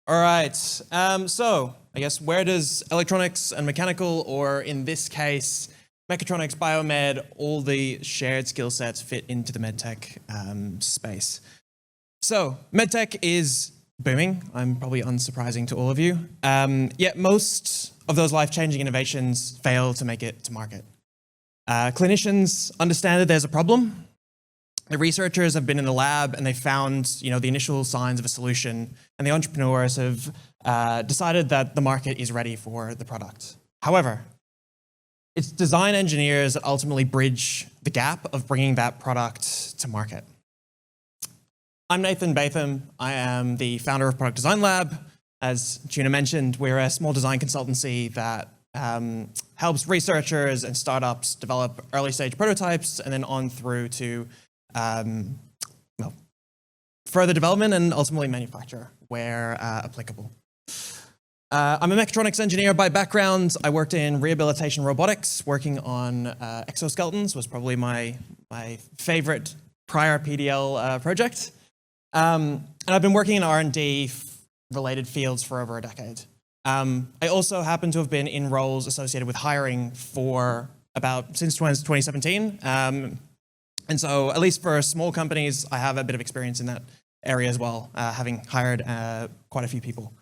All right, so I guess where does electronics and mechanical, or in this case, mechatronics, biomed, all the shared skill sets fit into the medtech space? So medtech is booming. I'm probably unsurprising to all of you. Yet most of those life-changing innovations fail to make it to market. Clinicians understand that there's a problem. The researchers have been in the lab and they found, the initial signs of a solution, and the entrepreneurs have decided that the market is ready for the product. However, it's design engineers that ultimately bridge the gap of bringing that product to market. I'm Natham Batham. I am the founder of Product Design Lab. As Tuna mentioned, we're a small design consultancy that helps researchers and startups develop early stage prototypes and then on through to further development and ultimately manufacture where applicable. I'm a mechatronics engineer by background. I worked in rehabilitation robotics, working on exoskeletons was probably my favorite prior PDL project. And I've been working in R&D related fields for over a decade. I also happen to have been in roles associated with hiring for since 2017. And so at least for small companies, I have a bit of experience in that area as well, having hired quite a few people.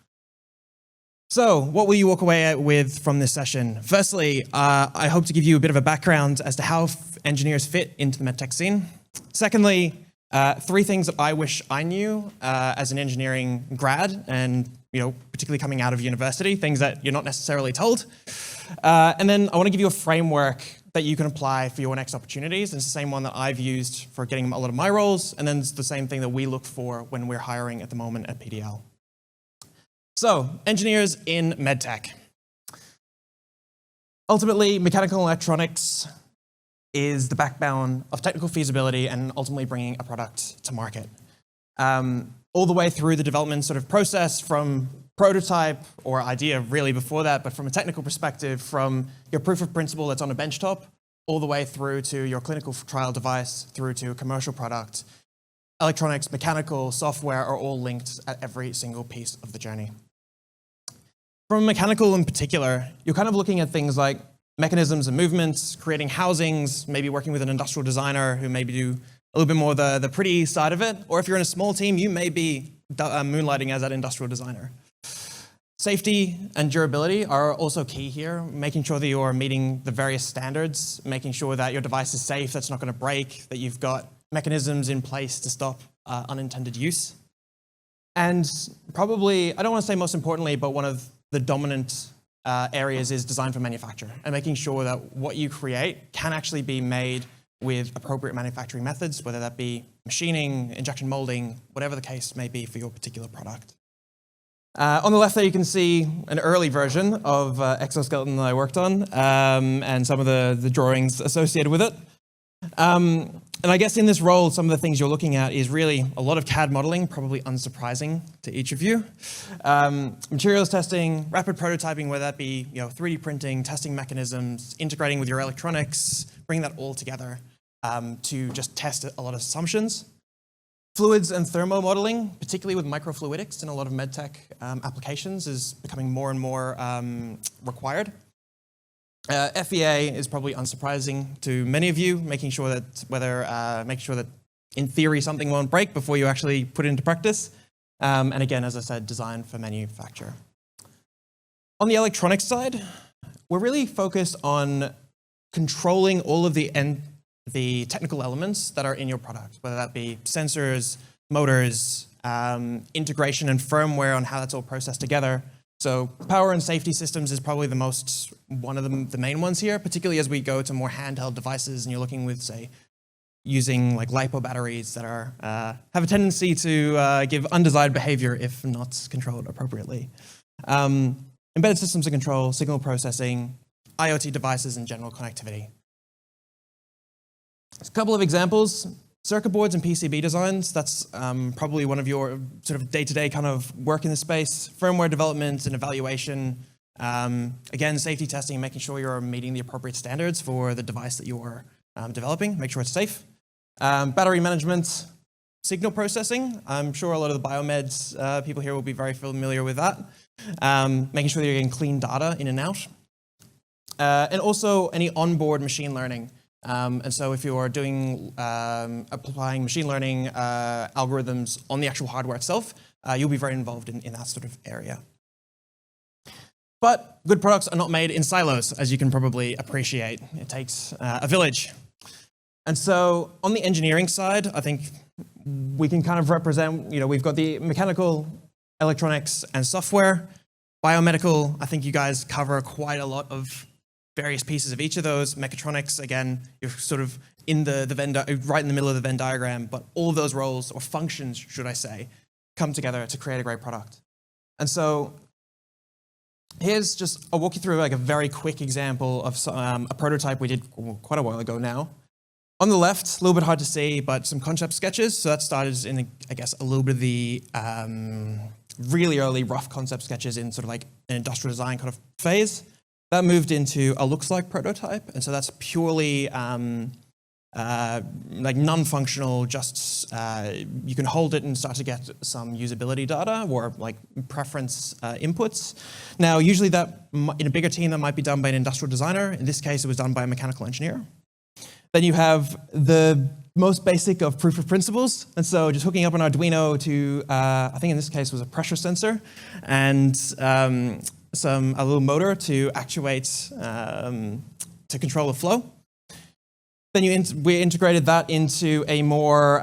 So what will you walk away with from this session? Firstly, I hope to give you a bit of a background as to how engineers fit into the medtech scene. Secondly, 3 things that I wish I knew as an engineering grad and particularly coming out of university, things that you're not necessarily told. And then I want to give you a framework that you can apply for your next opportunities. And it's the same one that I've used for getting a lot of my roles, and then it's the same thing that we look for when we're hiring at the moment at PDL. So, engineers in medtech. Ultimately, mechanical electronics is the backbone of technical feasibility and ultimately bringing a product to market. All the way through the development sort of process, from prototype or idea really before that, but from a technical perspective, from your proof of principle that's on a benchtop, all the way through to your clinical trial device, through to a commercial product. Electronics, mechanical, software are all linked at every single piece of the journey. From mechanical in particular, you're kind of looking at things like mechanisms and movements, creating housings, maybe working with an industrial designer who maybe do a little bit more the pretty side of it. Or if you're in a small team, you may be moonlighting as that industrial designer. Safety and durability are also key here, making sure that you're meeting the various standards, making sure that your device is safe, that's not going to break, that you've got mechanisms in place to stop unintended use. And probably, I don't want to say most importantly, but one of the dominant areas is design for manufacture, and making sure that what you create can actually be made with appropriate manufacturing methods, whether that be machining, injection molding, whatever the case may be for your particular product. On the left there you can see an early version of exoskeleton that I worked on, and some of the drawings associated with it. And I guess in this role, some of the things you're looking at is really a lot of CAD modeling, probably unsurprising to each of you. Materials testing, rapid prototyping, whether that be 3D printing, testing mechanisms, integrating with your electronics, bring that all together to just test a lot of assumptions. Fluids and thermo modeling, particularly with microfluidics in a lot of medtech applications, is becoming more and more required. FEA is probably unsurprising to many of you, making sure that in theory something won't break before you actually put it into practice. And again, as I said, design for manufacture. On the electronics side, we're really focused on controlling all of the technical elements that are in your product, whether that be sensors, motors, integration and firmware on how that's all processed together. So power and safety systems is probably one of the main ones here, particularly as we go to more handheld devices and you're looking with, say, using like LiPo batteries that have a tendency to give undesired behavior if not controlled appropriately. Embedded systems of control, signal processing, IoT devices, and general connectivity. A couple of examples. Circuit boards and PCB designs, that's probably one of your sort of day-to-day kind of work in this space. Firmware development and evaluation. Again, safety testing, making sure you're meeting the appropriate standards for the device that you're developing, make sure it's safe. Battery management, signal processing. I'm sure a lot of the biomeds people here will be very familiar with that. Making sure that you're getting clean data in and out. And also any onboard machine learning. And so if you're doing, applying machine learning algorithms on the actual hardware itself, you'll be very involved in that sort of area. But good products are not made in silos, as you can probably appreciate. It takes a village. And so on the engineering side, I think we can kind of represent, we've got the mechanical, electronics, and software. Biomedical, I think you guys cover quite a lot of various pieces of each of those. Mechatronics, again, you're sort of in the Venn, right in the middle of the Venn diagram, but all of those roles, or functions, should I say, come together to create a great product. And so here's just, I'll walk you through like a very quick example of a prototype we did quite a while ago now. On the left, a little bit hard to see, but some concept sketches. So that started in, I guess, a little bit of the really early rough concept sketches in sort of like an industrial design kind of phase. That moved into a looks like prototype. And so that's purely like non-functional, just you can hold it and start to get some usability data or like preference inputs. Now, usually that, in a bigger team, that might be done by an industrial designer. In this case, it was done by a mechanical engineer. Then you have the most basic of proof of principles. And so just hooking up an Arduino to, I think in this case was a pressure sensor, and a little motor to actuate, to control the flow. Then we integrated that into a more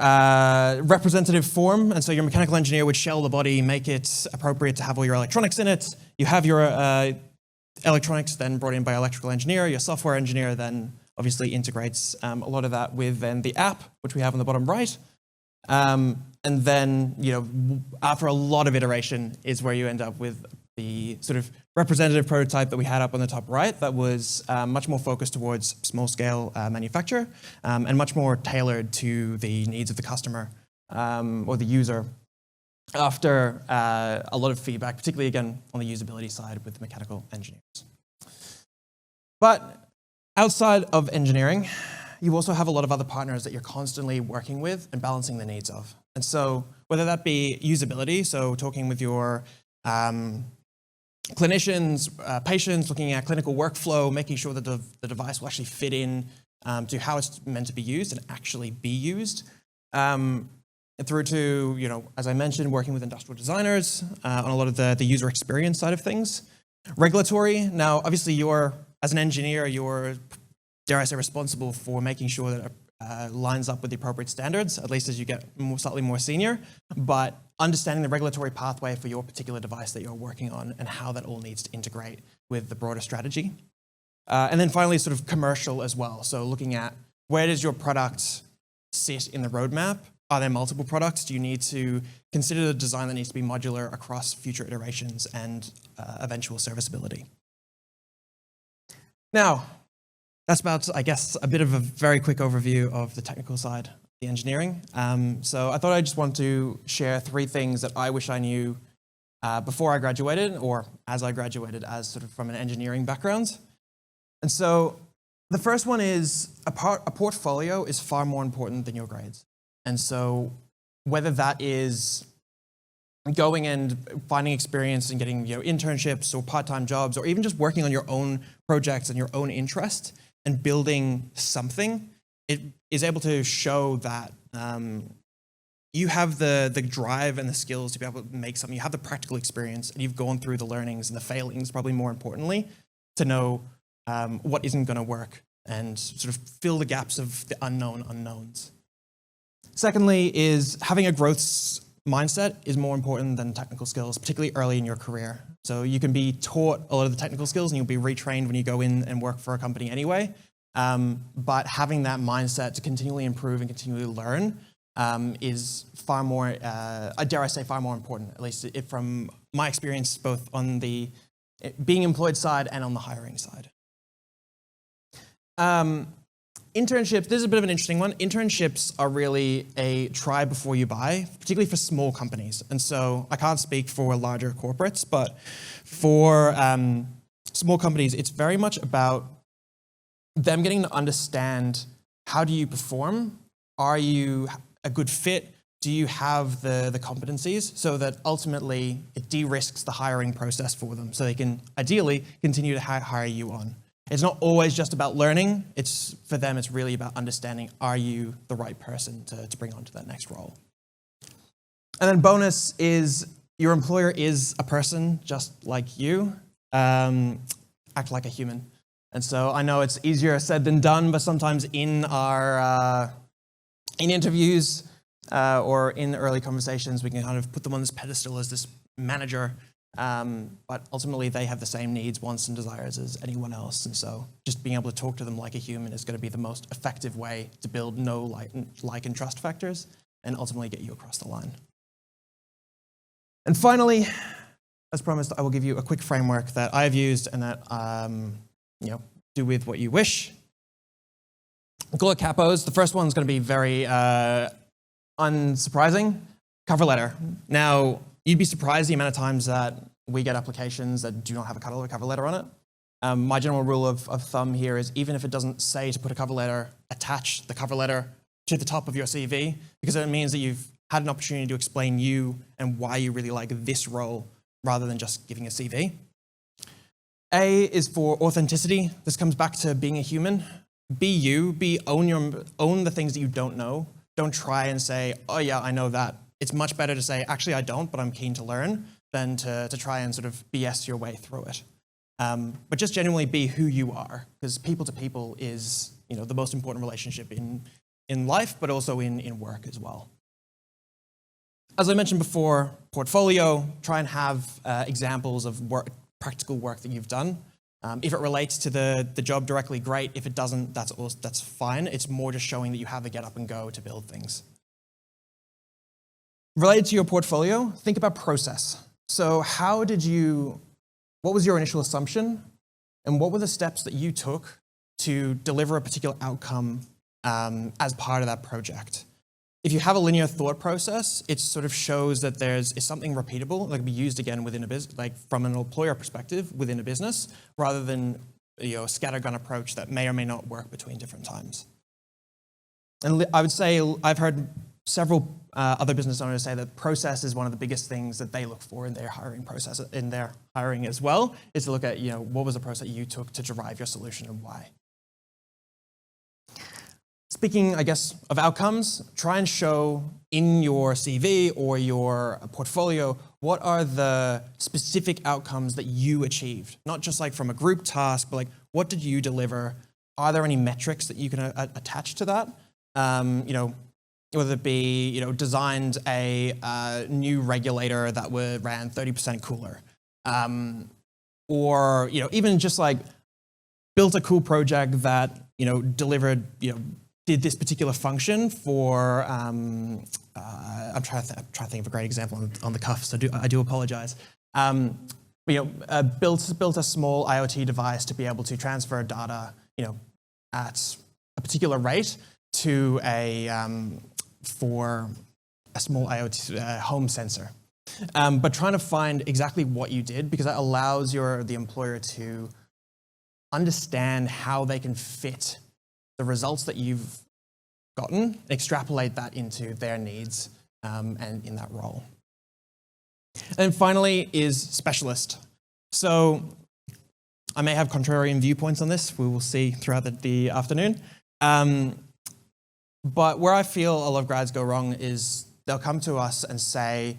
representative form. And so your mechanical engineer would shell the body, make it appropriate to have all your electronics in it. You have your electronics then brought in by electrical engineer. Your software engineer then obviously integrates a lot of that with then the app, which we have on the bottom right. And then, after a lot of iteration is where you end up with the sort of representative prototype that we had up on the top right that was much more focused towards small-scale manufacture and much more tailored to the needs of the customer or the user after a lot of feedback, particularly, again, on the usability side with the mechanical engineers. But outside of engineering, you also have a lot of other partners that you're constantly working with and balancing the needs of. And so whether that be usability, so talking with your clinicians, patients, looking at clinical workflow, making sure that the device will actually fit in to how it's meant to be used and actually be used. Through to, as I mentioned, working with industrial designers on a lot of the user experience side of things. Regulatory, now obviously as an engineer, you're, dare I say, responsible for making sure that it lines up with the appropriate standards, at least as you get slightly more senior, but understanding the regulatory pathway for your particular device that you're working on and how that all needs to integrate with the broader strategy. And then finally, sort of commercial as well. So looking at where does your product sit in the roadmap? Are there multiple products? Do you need to consider the design that needs to be modular across future iterations and eventual serviceability? Now, that's about, I guess, a bit of a very quick overview of the technical side, the engineering. So I thought I just want to share 3 things that I wish I knew before I graduated or as I graduated as sort of from an engineering background. And so the first one is a portfolio is far more important than your grades. And so whether that is going and finding experience and getting internships or part-time jobs, or even just working on your own projects and your own interest and building something, it is able to show that you have the drive and the skills to be able to make something. You have the practical experience, and you've gone through the learnings and the failings, probably more importantly, to know what isn't going to work and sort of fill the gaps of the unknown unknowns. Secondly is having a growth mindset is more important than technical skills, particularly early in your career. So you can be taught a lot of the technical skills and you'll be retrained when you go in and work for a company anyway. But having that mindset to continually improve and continually learn is far more, dare I say, far more important, at least from my experience, both on the being employed side and on the hiring side. Internships, this is a bit of an interesting one. Internships are really a try before you buy, particularly for small companies. And so I can't speak for larger corporates, but for small companies, it's very much about them getting to understand, how do you perform? Are you a good fit? do you have the competencies so that ultimately it de-risks the hiring process for them so they can ideally continue to hire you on. It's not always just about learning. For them, it's really about understanding, are you the right person to bring on to that next role? And then bonus is your employer is a person just like you. Act like a human. And so I know it's easier said than done, but sometimes in our in interviews or in early conversations, we can kind of put them on this pedestal as this manager, but ultimately they have the same needs, wants, and desires as anyone else. And so just being able to talk to them like a human is going to be the most effective way to build know, like, and trust factors and ultimately get you across the line. And finally, as promised, I will give you a quick framework that I've used and that do with what you wish. I'll call it capos. The first one's going to be very unsurprising. Cover letter. Now, you'd be surprised the amount of times that we get applications that do not have a cover letter on it. My general rule of thumb here is even if it doesn't say to put a cover letter, attach the cover letter to the top of your CV, because it means that you've had an opportunity to explain you and why you really like this role rather than just giving a CV. A is for authenticity. This comes back to being a human. Be you, own the things that you don't know. Don't try and say, oh yeah, I know that. It's much better to say, actually I don't, but I'm keen to learn, than to try and sort of BS your way through it. But just genuinely be who you are, because people to people is the most important relationship in life, but also in work as well. As I mentioned before, portfolio, try and have examples of practical work that you've done. If it relates to the job directly, great. If it doesn't, that's fine. It's more just showing that you have the get up and go to build things. Related to your portfolio, think about process. So what was your initial assumption? And what were the steps that you took to deliver a particular outcome as part of that project? If you have a linear thought process, it sort of shows that it's something repeatable that can be used again within a business, like from an employer perspective within a business, rather than a scattergun approach that may or may not work between different times. And I would say I've heard several other business owners say that process is one of the biggest things that they look for in their hiring process, in their hiring as well, is to look at what was the process you took to derive your solution and why. Speaking, I guess, of outcomes, try and show in your CV or your portfolio what are the specific outcomes that you achieved. Not just like from a group task, but like what did you deliver? Are there any metrics that you can attach to that? Whether it be designed a new regulator that ran 30% cooler, or even just like built a cool project that delivered did this particular function for, I'm trying to think of a great example on the cuff, so I do apologize. Built a small IoT device to be able to transfer data, at a particular rate to for a small IoT home sensor. But trying to find exactly what you did, because that allows the employer to understand how they can fit the results that you've gotten, extrapolate that into their needs and in that role. And finally is specialist. So I may have contrarian viewpoints on this. We will see throughout the afternoon. But where I feel a lot of grads go wrong is they'll come to us and say,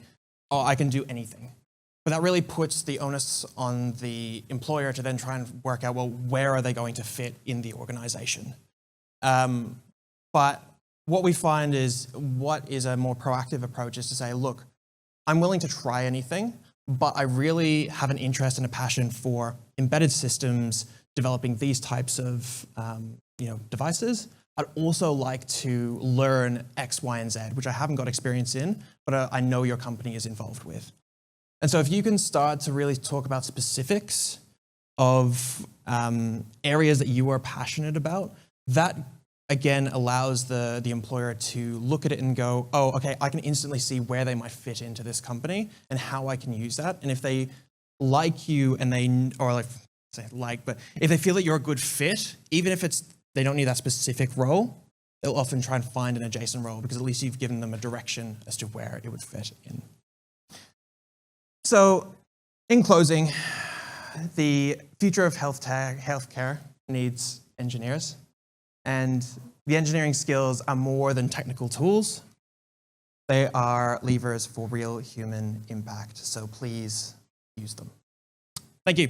oh, I can do anything. But that really puts the onus on the employer to then try and work out, well, where are they going to fit in the organization? But what we find is what is a more proactive approach is to say, look, I'm willing to try anything, but I really have an interest and a passion for embedded systems, developing these types of devices. I'd also like to learn X, Y, and Z, which I haven't got experience in, but I know your company is involved with. And so if you can start to really talk about specifics of areas that you are passionate about, that again allows the employer to look at it and go, oh, okay, I can instantly see where they might fit into this company and how I can use that. And if they like you and but if they feel that you're a good fit, even if they don't need that specific role, they'll often try and find an adjacent role because at least you've given them a direction as to where it would fit in. So, in closing, the future of healthcare needs engineers, and the engineering skills are more than technical tools. They are levers for real human impact, so please use them. Thank you.